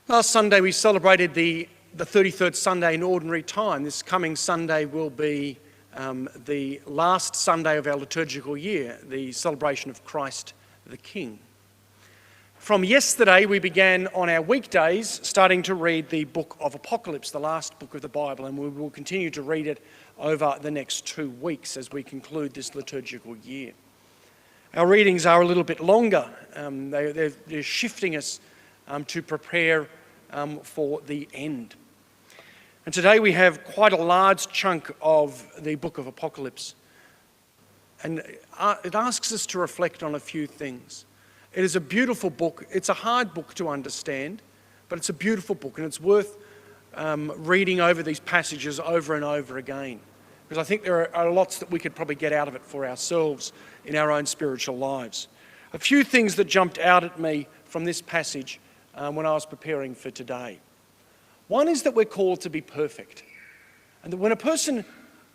Last Sunday we celebrated the 33rd Sunday in Ordinary Time. This coming Sunday will be the last Sunday of our liturgical year, the celebration of Christ the King. From yesterday we began on our weekdays starting to read the book of Apocalypse, the last book of the Bible, and we will continue to read it over the next 2 weeks as we conclude this liturgical year. Our readings are a little bit longer. They're shifting us to prepare for the end. And today we have quite a large chunk of the book of Apocalypse. And it asks us to reflect on a few things. It is a beautiful book. It's a hard book to understand, but it's a beautiful book, and it's worth reading over these passages over and over again. Because I think there are lots that we could probably get out of it for ourselves in our own spiritual lives. A few things that jumped out at me from this passage when I was preparing for today. One is that we're called to be perfect. And that when a person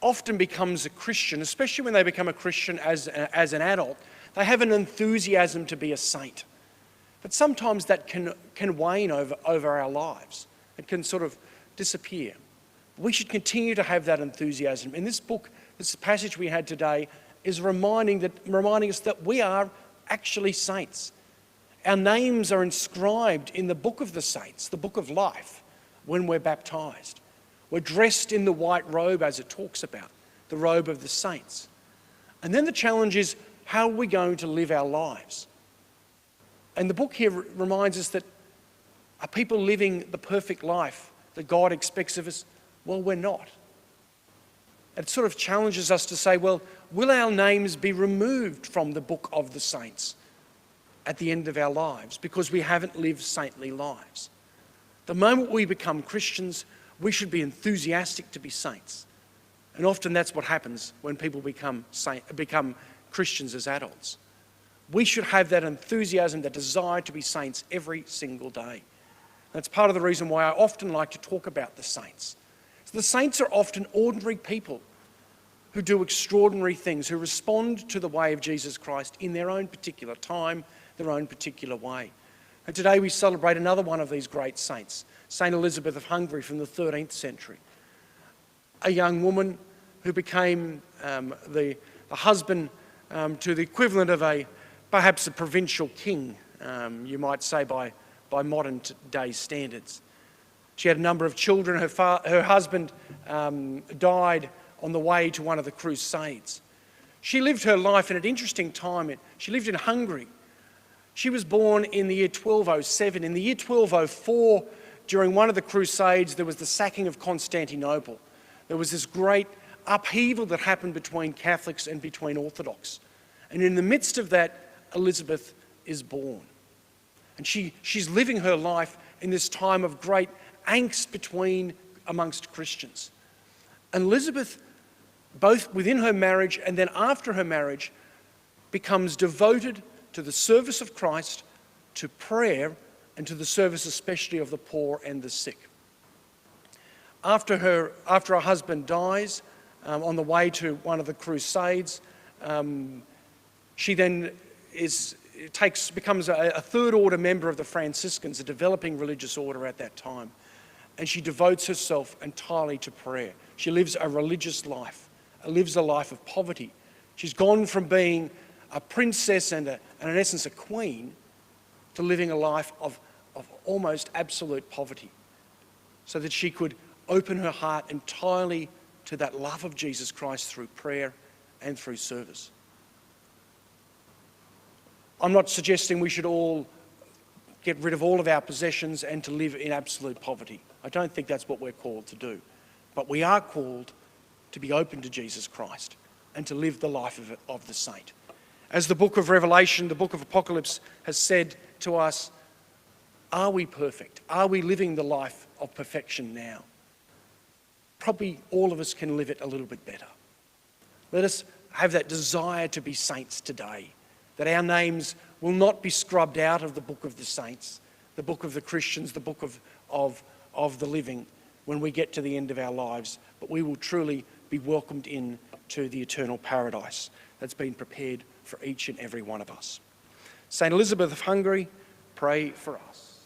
often becomes a Christian, especially when they become a Christian as an adult, they have an enthusiasm to be a saint. But sometimes that can wane over our lives. It can sort of disappear. We should continue to have that enthusiasm. In this book, this passage we had today is reminding us that we are actually saints. Our names are inscribed in the book of the saints, the book of life, when we're baptized. We're dressed in the white robe, as it talks about, the robe of the saints. And then the challenge is, how are we going to live our lives? And the book here reminds us that are people living the perfect life that God expects of us? Well, we're not. It sort of challenges us to say, well, will our names be removed from the book of the saints at the end of our lives because we haven't lived saintly lives? The moment we become Christians, we should be enthusiastic to be saints. And often that's what happens when people become Christians as adults. We should have that enthusiasm, that desire to be saints every single day. That's part of the reason why I often like to talk about the saints. So the saints are often ordinary people who do extraordinary things, who respond to the way of Jesus Christ in their own particular time, their own particular way. And today we celebrate another one of these great saints, Saint Elizabeth of Hungary from the 13th century. A young woman who became the husband to the equivalent of perhaps a provincial king, you might say by modern day standards. She had a number of children. Her husband died on the way to one of the Crusades. She lived her life in an interesting time. She lived in Hungary. She was born in the year 1207. In the year 1204, during one of the Crusades, there was the sacking of Constantinople. There was this great upheaval that happened between Catholics and between Orthodox. And in the midst of that, Elizabeth is born. And she's living her life in this time of great angst amongst Christians. And Elizabeth, both within her marriage and then after her marriage, becomes devoted to the service of Christ, to prayer, and to the service especially of the poor and the sick. After her husband dies, on the way to one of the Crusades, she then becomes a third order member of the Franciscans, a developing religious order at that time. And she devotes herself entirely to prayer. She lives a religious life, lives a life of poverty. She's gone from being a princess and in essence a queen to living a life of almost absolute poverty, so that she could open her heart entirely to that love of Jesus Christ through prayer and through service. I'm not suggesting we should all get rid of all of our possessions and to live in absolute poverty. I don't think that's what we're called to do. But we are called to be open to Jesus Christ and to live the life of the saint. As the book of Revelation, the book of Apocalypse has said to us, are we perfect? Are we living the life of perfection now? Probably all of us can live it a little bit better. Let us have that desire to be saints today, that our names will not be scrubbed out of the book of the saints, the book of the Christians, the book of the living when we get to the end of our lives, but we will truly be welcomed in to the eternal paradise that's been prepared for each and every one of us. Saint Elizabeth of Hungary, pray for us.